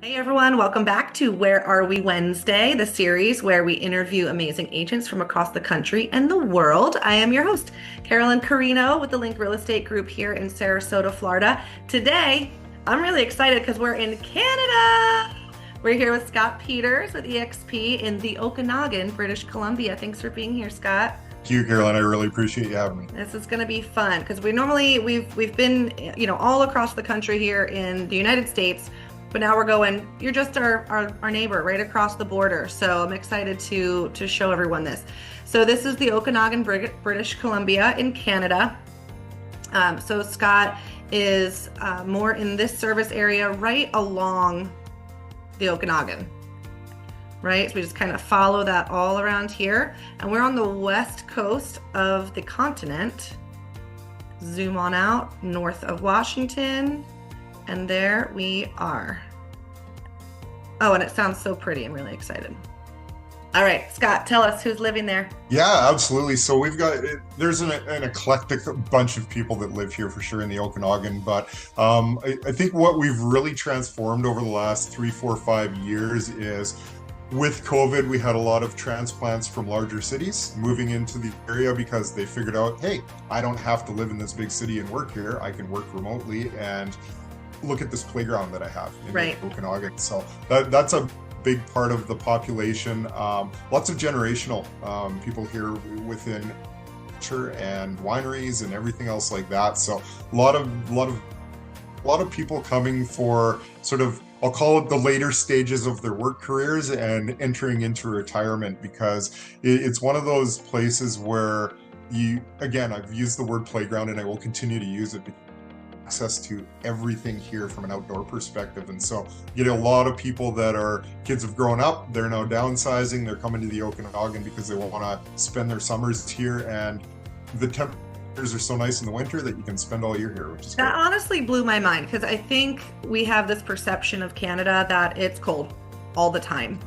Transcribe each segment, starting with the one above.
Hey everyone, welcome back to Where Are We Wednesday, the series where we interview amazing agents from across the country and the world. I am your host, Carolyn Carino with the Link Real Estate Group here in Sarasota, Florida. Today, I'm really excited because we're in Canada. We're here with Scott Peters with EXP in the Okanagan, British Columbia. Thanks for being here, Scott. Thank you, Carolyn. I really appreciate you having me. This is going to be fun because we've been all across the country here in the United States. But now we're going, you're just our neighbor right across the border. So I'm excited to show everyone this. So this is the Okanagan, British Columbia in Canada. So Scott is more in this service area right along the Okanagan, right? So we just kind of follow that all around here. And we're on the west coast of the continent. Zoom on out, north of Washington. And there we are. Oh, and it sounds so pretty. I'm really excited. All right, Scott, tell us who's living there. Yeah, absolutely. So there's an eclectic bunch of people that live here for sure in the Okanagan, but I think what we've really transformed over the last 3, 4, 5 years is with COVID, we had a lot of transplants from larger cities moving into the area because they figured out, hey, I don't have to live in this big city and work here. I can work remotely and look at this playground that I have in the Okanagan. So that's a big part of the population. Lots of generational people here within culture and wineries and everything else like that. So a lot of people coming for sort of, I'll call it the later stages of their work careers and entering into retirement, because it's one of those places where I've used the word playground and I will continue to use it, access to everything here from an outdoor perspective. And so you get a lot of people that are kids have grown up, they're now downsizing, they're coming to the Okanagan because they want to spend their summers here, and the temperatures are so nice in the winter that you can spend all year here, which is That great. honestly blew my mind because I think we have this perception of Canada that it's cold all the time.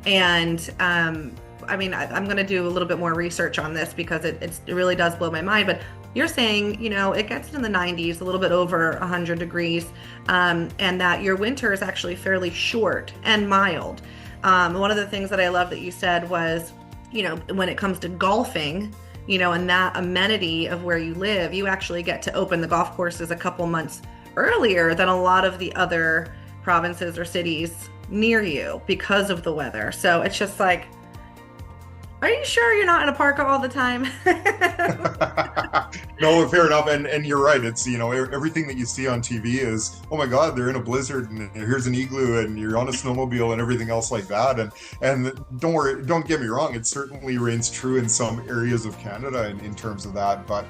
And I'm going to do a little bit more research on this because it really does blow my mind. But you're saying, it gets in the 90s, a little bit over 100 degrees, and that your winter is actually fairly short and mild. One of the things that I love that you said was, when it comes to golfing, and that amenity of where you live, you actually get to open the golf courses a couple months earlier than a lot of the other provinces or cities near you because of the weather. So it's just like, are you sure you're not in a parka all the time? No, fair enough. And you're right. It's, everything that you see on TV is, oh my God, they're in a blizzard and here's an igloo and you're on a snowmobile and everything else like that. And don't worry, don't get me wrong. It certainly reigns true in some areas of Canada in terms of that, but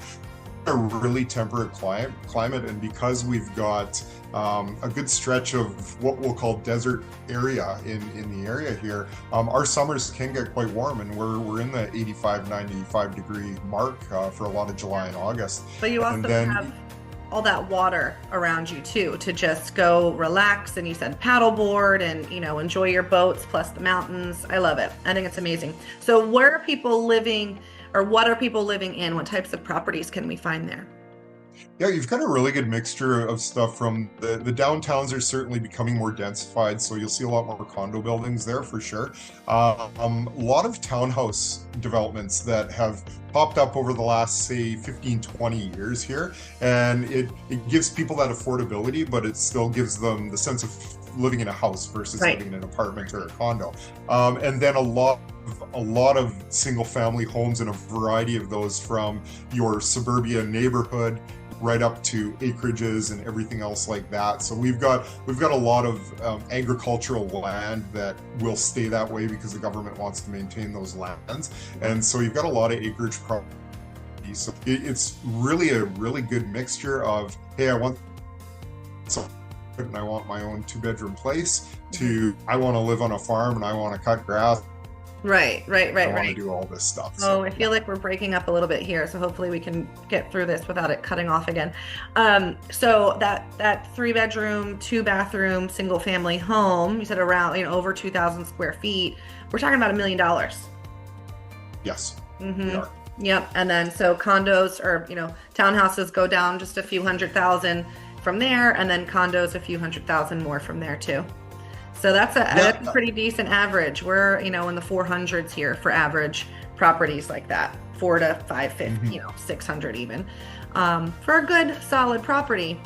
a really temperate climate. And because we've got a good stretch of what we'll call desert area in the area here, our summers can get quite warm, and we're in the 85-95 degree mark for a lot of July and August. But you also have all that water around you too to just go relax, and you said paddleboard and enjoy your boats plus the mountains. I love it. I think it's amazing. So where are people living, or what are people living in? What types of properties can we find there? Yeah, you've got a really good mixture of stuff. From the downtowns are certainly becoming more densified, so you'll see a lot more condo buildings there for sure. A lot of townhouse developments that have popped up over the last, say, 15, 20 years here, and it gives people that affordability, but it still gives them the sense of living in a house versus living in an apartment or a condo. And then a lot of single family homes, and a variety of those, from your suburbia neighborhood right up to acreages and everything else like that. So we've got a lot of agricultural land that will stay that way because the government wants to maintain those lands, and so you've got a lot of acreage property. So it's really a really good mixture of, hey, I want and I want my own 2-bedroom place, to I want to live on a farm and I want to cut grass. Right. I want to do all this stuff. So. I feel like we're breaking up a little bit here, so hopefully we can get through this without it cutting off again. So that 3-bedroom, 2-bathroom, single family home, you said around over 2,000 square feet. We're talking about $1 million. Yes. Mm-hmm. We are. Yep. And then so condos or townhouses go down just a few $100,000 from there, and then condos a few $100,000 more from there too. So that's a Yeah. pretty decent average. We're, in the 400s here for average properties like that, 4 to 550, Mhm. 600 even. For a good solid property,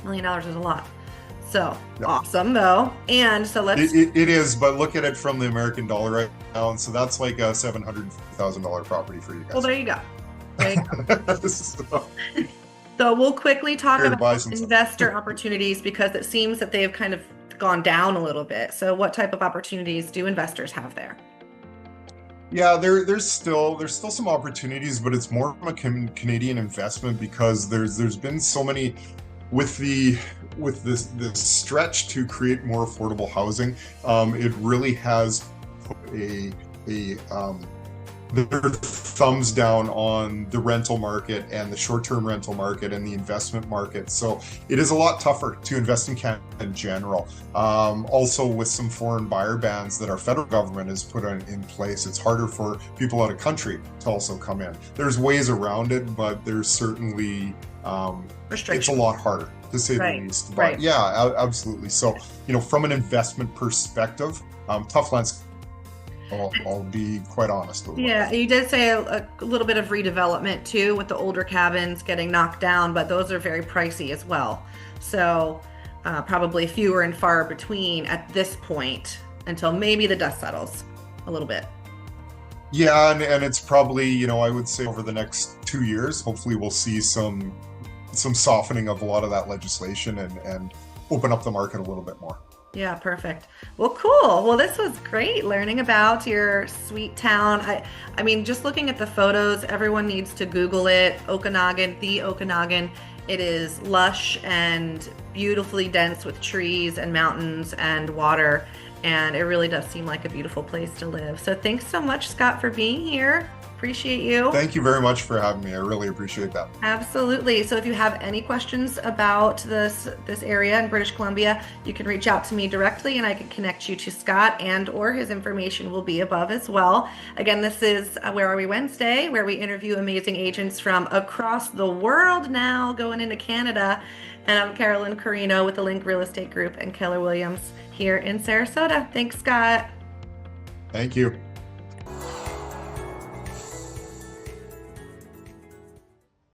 $1 million is a lot. So Yeah. awesome though. And so let's, It is, but look at it from the American dollar right now, and so that's like a $700,000 property for you well, guys. there you go. There you go. So, So we'll quickly talk here to about buy some stuff. investor opportunities because it seems that they've kind of gone down a little bit. So what type of opportunities do investors have there? Yeah, there's still some opportunities, but it's more from a Canadian investment because there's been so many with this stretch to create more affordable housing. It really has put their thumbs down on the rental market and the short-term rental market and the investment market. So it is a lot tougher to invest in Canada in general. Also, with some foreign buyer bans that our federal government has put in place, it's harder for people out of country to also come in. There's ways around it, but there's certainly it's a lot harder to say the least. But Right. yeah, absolutely. So, from an investment perspective, tough landscape. I'll be quite honest with you. Yeah, you did say a little bit of redevelopment too with the older cabins getting knocked down, but those are very pricey as well. So probably fewer and far between at this point until maybe the dust settles a little bit. Yeah, and it's probably, I would say over the next 2 years, hopefully we'll see some softening of a lot of that legislation and open up the market a little bit more. Yeah, perfect. Well, cool. Well, this was great learning about your sweet town. I mean, just looking at the photos, everyone needs to Google it. Okanagan, the Okanagan. It is lush and beautifully dense with trees and mountains and water. And it really does seem like a beautiful place to live. So thanks so much, Scott, for being here. Appreciate you. Thank you very much for having me. I really appreciate that. Absolutely. So if you have any questions about this area in British Columbia, you can reach out to me directly and I can connect you to Scott, and or his information will be above as well. Again, this is Where Are We Wednesday, where we interview amazing agents from across the world now going into Canada. And I'm Carolyn Carino with the Link Real Estate Group and Keller Williams here in Sarasota. Thanks, Scott. Thank you.